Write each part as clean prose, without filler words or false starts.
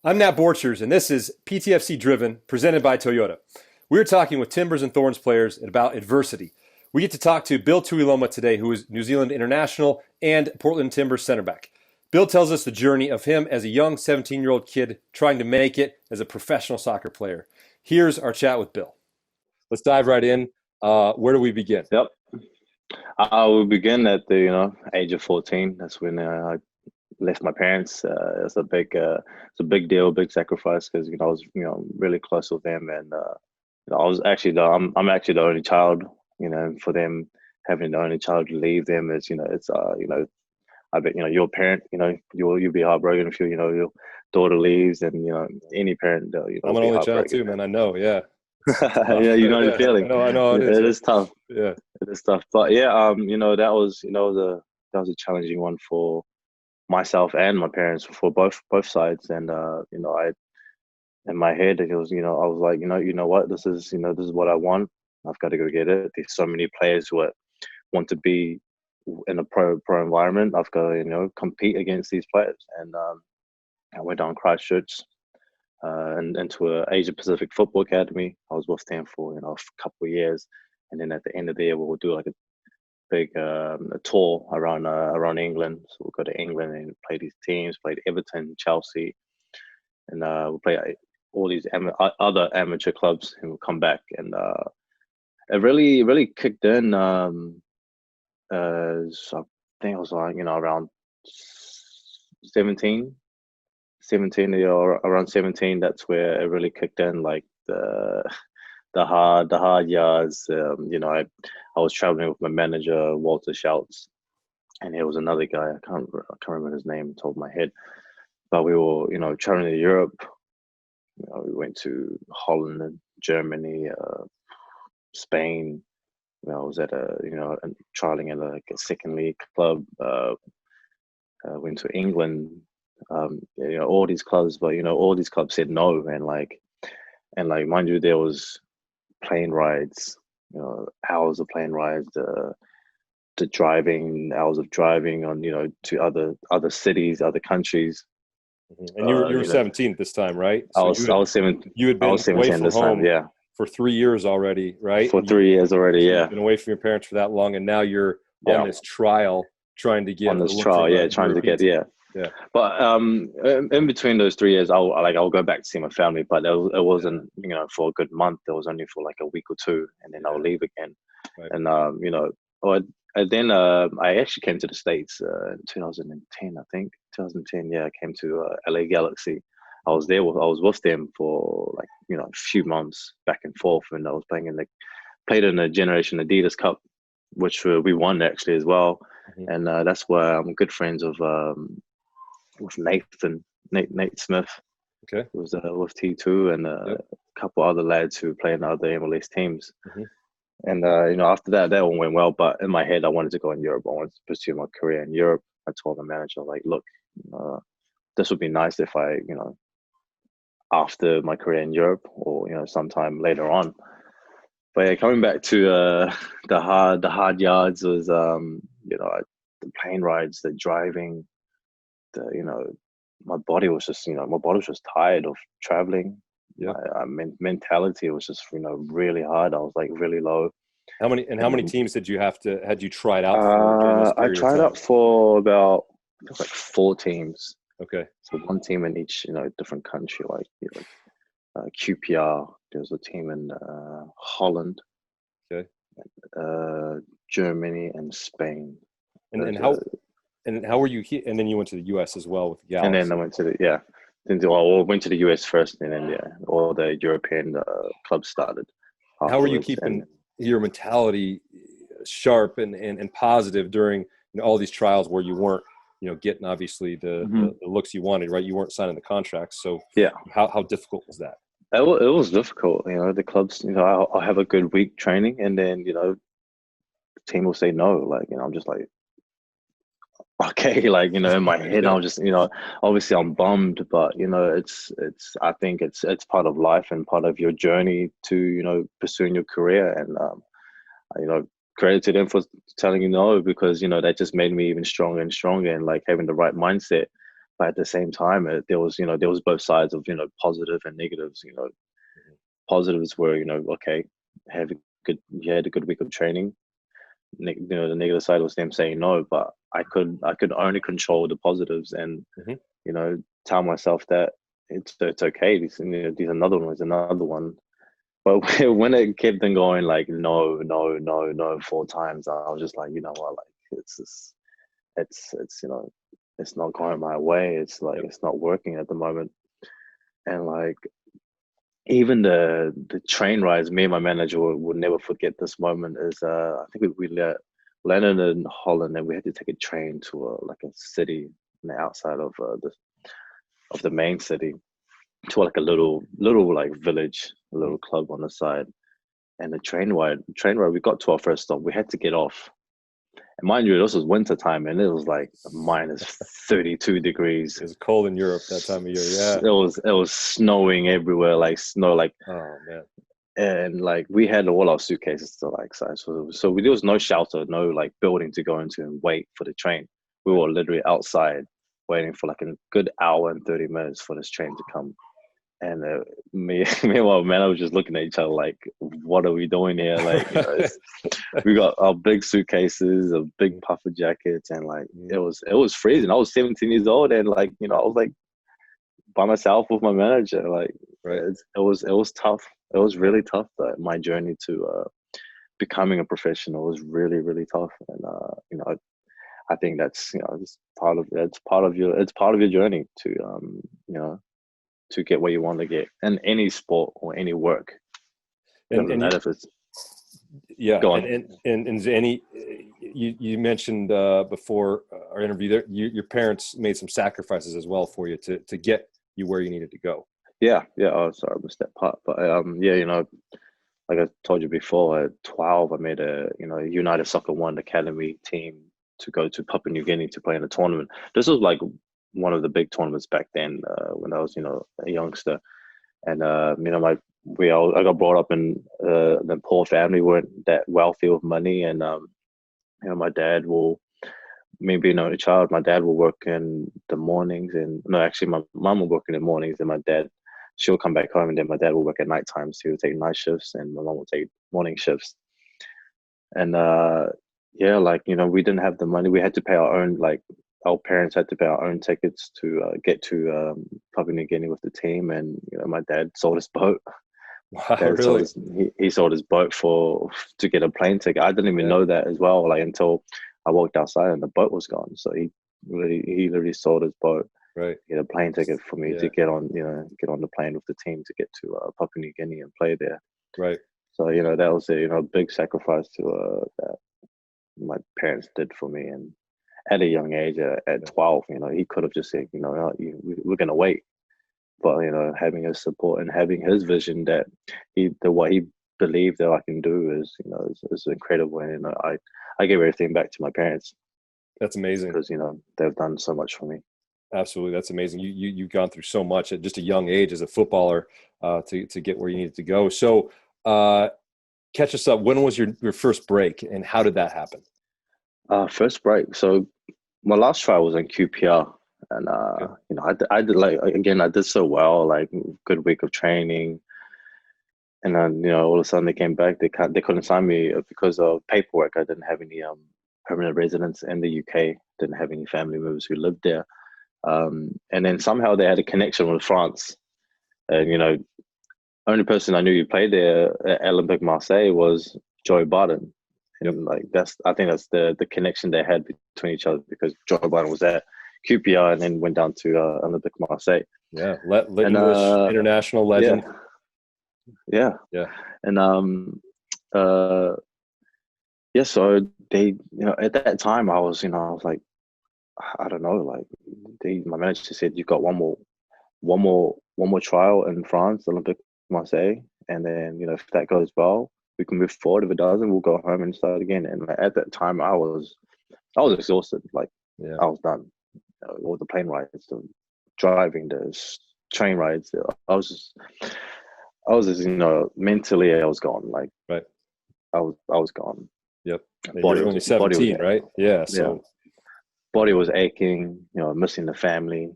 I'm Nat Borchers, and this is PTFC Driven, presented by Toyota. We're talking with Timbers and Thorns players about adversity. We get to talk to Bill Tuiloma today, who is New Zealand international and Portland Timbers center back. Bill tells us the journey of him as a young 17-year-old kid trying to make it as a professional soccer player. Here's our chat with Bill. Let's dive right in. Where do we begin? Yep. I will begin at the age of 14. That's when I left my parents. It's a big deal, big sacrifice because I was really close with them, and I was actually I'm actually the only child. For them having the only child to leave them is it's I bet you're a parent. You'll be heartbroken if your daughter leaves, and any parent I'm an be only child heartbroken. too, man. I know. Yeah. Yeah, you know the feeling. I know how it is. It is tough. Yeah. It is tough. But yeah, that was a challenging one for myself and my parents, for both sides. And I in my head it was I was like, what, this is what I want. I've got to go get it. There's so many players who want to be in a pro environment. I've got to compete against these players. And I went down Christchurch and into a Asia Pacific Football Academy. I was with them for a couple of years, and then at the end of the year we'll do like a big a tour around England. So we'll go to England and play these teams. Played Everton, Chelsea, and we'll play all these other amateur clubs, and we'll come back. And it really kicked in. So I think I was like around 17, around 17. That's where it really kicked in, like the hard yards. I was traveling with my manager, Walter Schultz, and there was another guy. I can't remember his name top of my head, but we were traveling to Europe. We went to Holland and Germany, Spain. I was at trialing in a second league club. Went to England. All these clubs, but all these clubs said no, and mind you, there was plane rides, hours of plane rides, the driving, hours of driving on to other cities, other countries. And you were 17 at this time, right? So I was 17. You had been I was away 17 from this home, time. Yeah, for 3 years already, right? for 3 years already. Yeah, You've been away from your parents for that long, and now you're yeah. on this trial trying to get On this trial, trying to get Yeah. But in between those 3 years, I'll go back to see my family, but it wasn't for a good month. It was only for like a week or two, and then I'll leave again. Right. And and then I actually came to the States in 2010, I think 2010. Yeah, I came to LA Galaxy. I was with them for like a few months back and forth, and I was played in the Generation Adidas Cup, which we won actually as well. Mm-hmm. And that's where I'm good friends with Nate Smith. Okay. Who was with T2, and a couple other lads who play in other MLS teams. Mm-hmm. And after that all went well. But in my head, I wanted to go in Europe. I wanted to pursue my career in Europe. I told the manager, like, look, this would be nice if I, after my career in Europe, or sometime later on. But yeah, coming back to the hard yards was the plane rides, the driving, my body was just tired of traveling. Yeah. Mentality was just really hard. I was like really low. How many teams had you tried out for? I tried out for about, I think, like 4 teams. Okay. So 1 team in each different country, like QPR. There was a team in Holland. Okay. Germany and Spain. And how were you here? And then you went to the US as well with Galaxy. And then I went to went to the US first, and then all the European clubs started. How were you keeping your mentality sharp and positive during all these trials where you weren't getting obviously the looks you wanted, right? You weren't signing the contracts, so yeah. How difficult was that? It was difficult. The clubs, I'll have a good week training, and then the team will say no. Like, I'm just like, okay, like, in my head, I'll just, obviously I'm bummed, but I think it's part of life and part of your journey to pursuing your career. And credit to them for telling no, because that just made me even stronger and stronger, and like having the right mindset. but at the same time, there was, there was both sides of, positive and negatives. Positives were, okay, have a you had a good week of training. The negative side was them saying no, but I could only control the positives and, Hmm. tell myself that it's okay. These another one is another one. But when it kept on going like no, no, no, no 4 times, I was just like, you know what, like it's just, it's it's not going my way. It's like Yep. it's not working at the moment. And like even the train rides, me and my manager will never forget this moment. Is I think landed in Holland and we had to take a train to like a city on the outside of the main city to like a little like village, a Mhm. little club on the side. And the train ride, we got to our first stop. We had to get off. And mind you, this was winter time and it was like minus 32 degrees. It's cold in Europe that time of year. Yeah. It was snowing everywhere, like snow, like, Oh man. and like we had all our suitcases to like size. So there was no shelter, no like building to go into and wait for the train. We Right. were literally outside waiting for like a good hour and 30 minutes for this train to come. And meanwhile, man, I was just looking at each other like, what are we doing here? Like, we got our big suitcases, a big puffer jackets, and like Mhm. it was freezing. I was 17 years old, and like I was like by myself with my manager. Like Right. it was tough. It was Right. really tough. My journey to becoming a professional was really really tough, and I think that's it's part of your journey to you know to get where you want to get in any sport or any work. It And doesn't and matter if it's yeah, gone. and Zanny, you mentioned before our interview there, your parents made some sacrifices as well for you to get you where you needed to go. Yeah, yeah. Oh, sorry, I missed that part. But yeah, like I told you before, at 12, I made a United Soccer One Academy team to go to Papua New Guinea to play in a tournament. This was like one of the big tournaments back then when I was a youngster. And I got brought up in the poor family, weren't that wealthy with money, and my dad will me being an only child, my dad will work in the mornings, and no, actually, my mom will work in the mornings, and my dad, she'll come back home, and then my dad will work at night times. He will take night shifts, and my mom will take morning shifts. And yeah, like we didn't have the money. We had to pay our own, like our parents had to pay our own tickets to get to Papua New Guinea with the team, and my dad sold his boat. Wow, Dad sold really? his he sold his boat for to get a plane ticket. I didn't even Yeah, know that as well, like until I walked outside and the boat was gone. So he literally sold his boat, right. get a plane ticket for me to Yeah, get on the plane with the team to get to Papua New Guinea and play there. right. So that was a big sacrifice to that my parents did for me. And at a young age, at Yeah. 12, he could have just said, "Oh, we're gonna wait." But having his support and having his vision that what he believed that I can do is incredible. And I give everything back to my parents That's amazing. because they've done so much for me. Absolutely, that's amazing. You've gone through so much at just a young age as a footballer to get where you needed to go. So catch us up. When was your first break, and how did that happen? First break. So my last trial was in QPR, and Okay. I did like again I did so well, like good week of training. And then, all of a sudden they came back. They couldn't sign me because of paperwork. I didn't have any permanent residence in the UK. Didn't have any family members who lived there. And then somehow they had a connection with France. And only person I knew who played there at Olympique Marseille was Joey Barton. Yep. And like I think that's the connection they had between each other because Joey Barton was at QPR and then went down to Olympique Marseille. Yeah. And English international yeah, legend. yeah. Yeah. And uh yeah, so they, at that time I was like, I don't know, like my manager said, you've got one more trial in France, Olympique Marseille, and then if that goes well, we can move forward. If it doesn't, we'll go home and start again. And like, at that time, I was exhausted, like Yeah. I was done. All the plane rides, the driving, the train rides. I was just mentally I was gone. Like Right. I was gone. Yep. And Body you're was only body was 17, right? Yeah. yeah. So Body was aching, missing the family.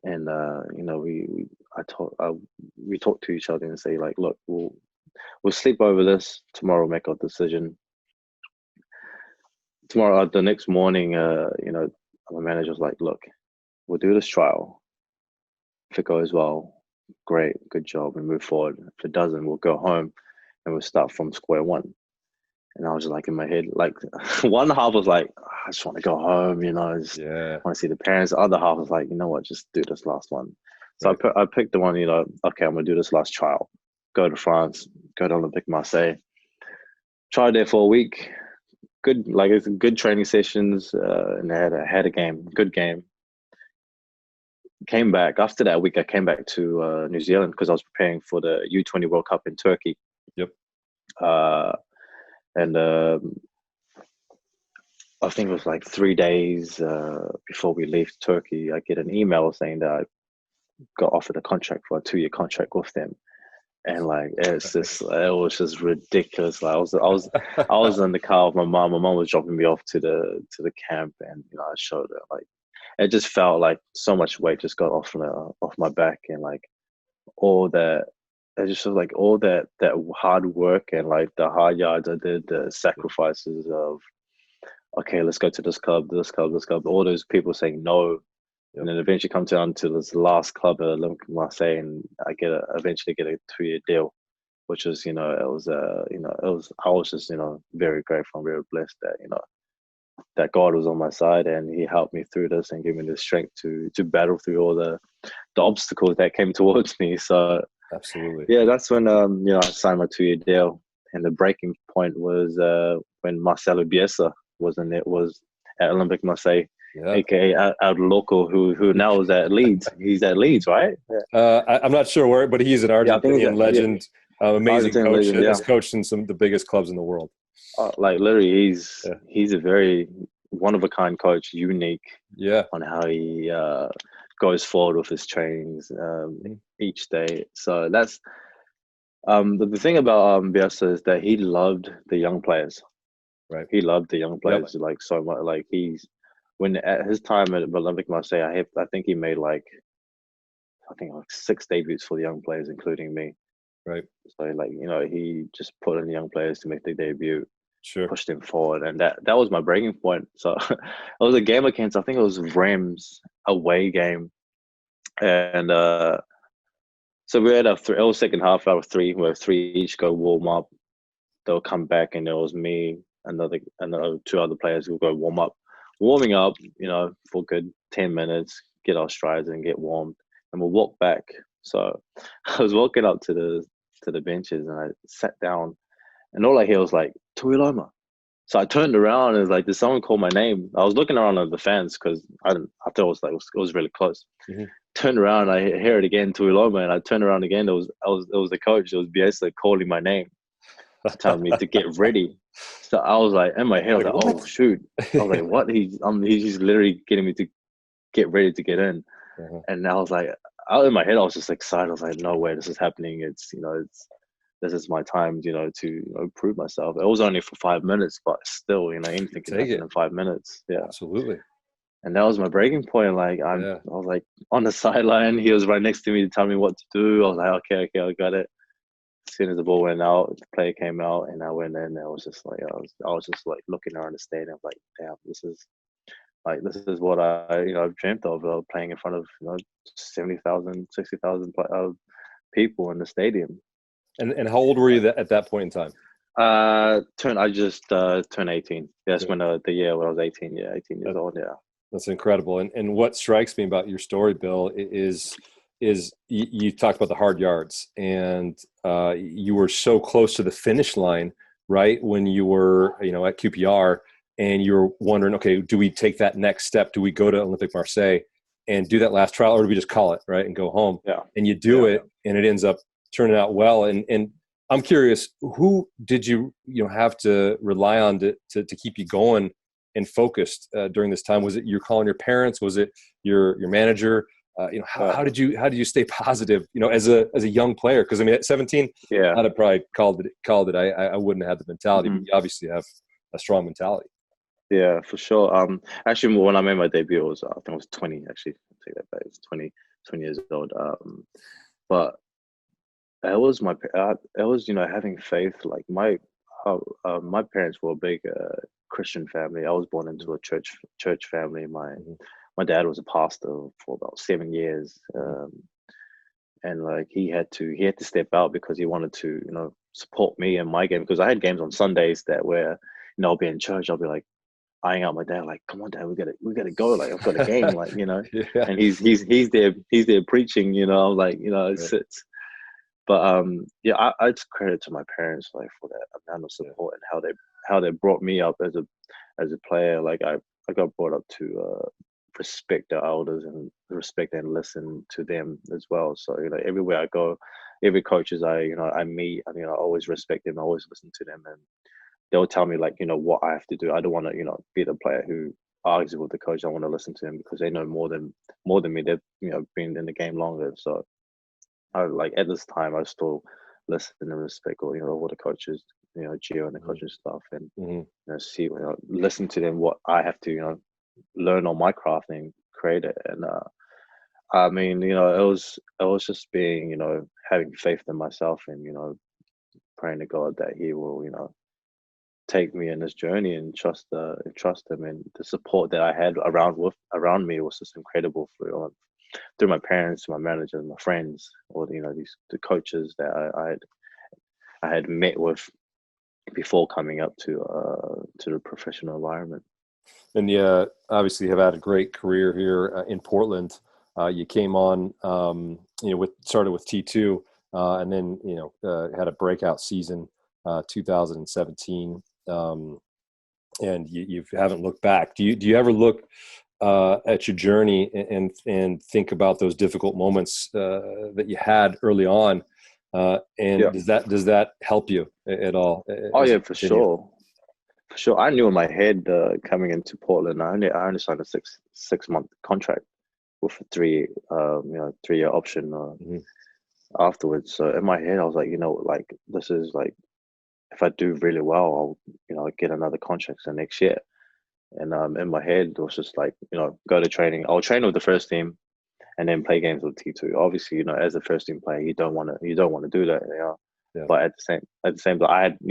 And you know, we talk to each other and say like, look, we'll sleep over this tomorrow, make our decision tomorrow. The next morning, you know, my manager was like, look, we'll do this trial. If it goes well, great, good job, we move forward. If it doesn't, we'll go home and we'll start from square one. And I was just like in my head, like one half was like, I just want to go home, you know, I just Yeah. want to see the parents. The other half was like, you know what, just do this last one. So Right. I picked the one, you know, okay, I'm gonna do this last trial. Go to France, go to Olympique Marseille. Tried there for a week. Good, like it's good training sessions, and had a game, good game. Came back after that week. I came back to New Zealand because I was preparing for the U20 World Cup in Turkey. Yep. Uh, and I think it was like 3 days before we leave Turkey. I get an email saying that I got offered a contract for a 2-year contract with them, and like it was just ridiculous. Like I was in the car with my mom. My mom was dropping me off to the camp, and you know I showed her like it just felt like so much weight just got off my back, and like all that. I just felt like all that hard work and like the hard yards I did, the sacrifices of okay, let's go to this club, this club, this club. All those people saying no, Yep. and then eventually come down to this last club at Olympique Marseille, and I eventually get a 2-year deal, which was you know it was you know it was I was just you know very grateful and very blessed that you know that God was on my side and He helped me through this and gave me the strength to battle through all the obstacles that came towards me. So Absolutely. yeah, that's when you know I signed my 2-year deal, and the breaking point was when Marcelo Bielsa was at Olympique Marseille, Yeah. aka our local who now is at Leeds. He's at Leeds, right? Yeah, I'm not sure where, but he's an yeah I think he's Argentinian at yeah, legend, amazing Argentine coach, legend. Yeah, has coached in some of the biggest clubs in the world. like literally, Yeah. he's a very one of a kind coach, unique Yeah. on how he goes forward with his trainings Mhm. each day. So that's the thing about Bielsa is that he loved the young players. Right. He loved the young Yep. players like so much. Like when at his time at Olympique Marseille, I think he made like I think like 6 debuts for the young players, including me. Right. So like you know he just put in the young players to make their debut, Sure. pushed him forward, and that was my breaking point. So it was a game against I think it was Rams away game, and so we had it was second half out of three, where three each go warm up. They'll come back, and it was me, another two other players who go warming up, you know, for good 10 minutes, get our strides and get warmed, and we'll walk back. So I was walking up to the benches, and I sat down, and all I hear was like Tuiloma. So I turned around and was like, did someone call my name? I was looking around at the fans because I thought it was like it was really close. Hmm. Turned around, I hear it again, Tuiloma, and I turned around again. It was the coach. It was Bielsa calling my name to tell me to get ready. So I was like, in my head, I was Like like, oh what? shoot. I was like, what? He's just literally getting me to get ready to get in. Uh-huh. And I was like, in my head, I was just excited. I was like, no way, this is happening. It's you know, this is my time, you know, to prove myself. It was only for 5 minutes, but still, you know, anything can Take happen it. in 5 minutes. Yeah. Absolutely. And that was my breaking point. Like I Yeah. was like on the sideline. He was right next to me to tell me what to do. I was like, okay, I got it. As soon as the ball went out, the play came out, and I went in. I was just like, I was just like looking around the stadium, like, damn, this is what I, you know, I've dreamt of playing in front of, you know, 70,000, 60,000 people in the stadium. And how old were you at that point in time? I just turned 18. That's when the year when I was 18. Yeah, 18 years That, old. Yeah. that's incredible. And what strikes me about your story, Bill, is you talked about the hard yards, and you were so close to the finish line, right? When you were, you know, at QPR, and you were wondering, okay, do we take that next step? Do we go to Olympique Marseille and do that last trial, or do we just call it, right, and go home? Yeah. And you do Yeah. it, and it ends up turning out well. And I'm curious, who did you have to rely on to keep you going and focused during this time? Was it you calling your parents? Was it your manager? How did you stay positive? You know, as a young player, because I mean, at 17, Yeah. I'd have probably called it. I wouldn't have had the mentality, but Mhm. you obviously have a strong mentality. Yeah, for sure. Actually, when I made my debut, it was I think I was 20. Actually, I'll take that back. It's 20. 20 years old. But it was it was, having faith. Like my parents were a big Christian family. I was born into a church family. Mhm. My dad was a pastor for about 7 years. Mhm. And like he had to step out because he wanted to, support me and my game, because I had games on Sundays that where, I'll be in church, I'll be like eyeing out my dad, like, come on, dad, we gotta go, like, I've got a game, like, Yeah. and he's there preaching, I'm like, Right. it's but yeah, I just credit to my parents, like, for that amount of Yeah. support and how they brought me up as a player. Like, I got brought up to respect the elders and respect and listen to them as well. So, everywhere I go, every coaches I meet, I always respect them. I always listen to them, and they'll tell me, like, what I have to do. I don't want to be the player who argues with the coach. I want to listen to them because they know more than me. They've been in the game longer. So I like, at this time, I still listen and respect all the coaches, Gio and the Mhm. coaching staff, and Mhm. see, listen to them, what I have to learn on my craft and create it. And I mean, it was just being, having faith in myself, and praying to God that He will, take me in this journey, and trust Him. And the support that I had around me was just incredible, through my parents, my managers, my friends, or the coaches that I had met with before coming up to the professional environment. And you obviously have had a great career here in Portland. You came on, started with T2, and then had a breakout season, 2017, and you haven't looked back. Do you ever look at your journey and think about those difficult moments that you had early on, and Yeah. does that help you at all Oh as yeah, you for continue? sure. For sure. I knew in my head, coming into Portland, I only signed a six month contract with a 3-year option Mhm. afterwards. So in my head, I was like, like, this is like, if I do really well, I'll get another contract the next year. And in my head, it was just like, go to training. I'll train with the first team and then play games with T2. Obviously, as a first team player, you don't want to do that. Yeah. But at the same time,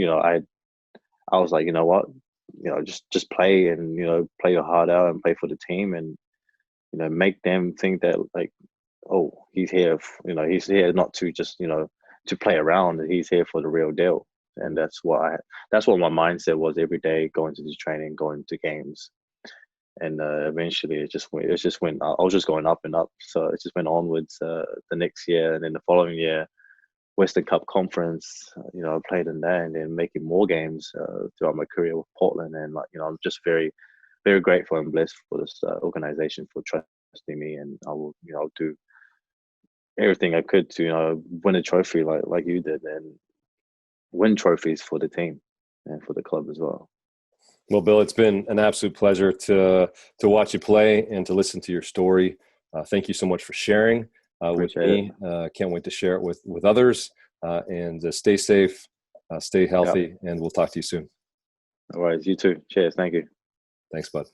I was like, you know what, just play, and play your heart out and play for the team, and make them think that, like, oh, he's here. He's here not to just to play around. He's here for the real deal. And Mhm. that's what my mindset was every day, going to this training, going to games. And eventually it just went, I was just going up and up, so it just went onwards. The next year, and then the following year, Western Cup Conference, I played in that, and then making more games throughout my career with Portland. And, like, I'm just very, very grateful and blessed for this organization for trusting me. And I will, I'll do everything I could to, win a trophy like you did, and win trophies for the team and for the club as well. Well, Bill, it's been an absolute pleasure to watch you play and to listen to your story. Thank you so much for sharing with Appreciate it. me. Can't wait to share it with others. And stay safe, stay Yeah. healthy, and we'll talk to you soon. All right. You too. Cheers. Thank you. Thanks, bud.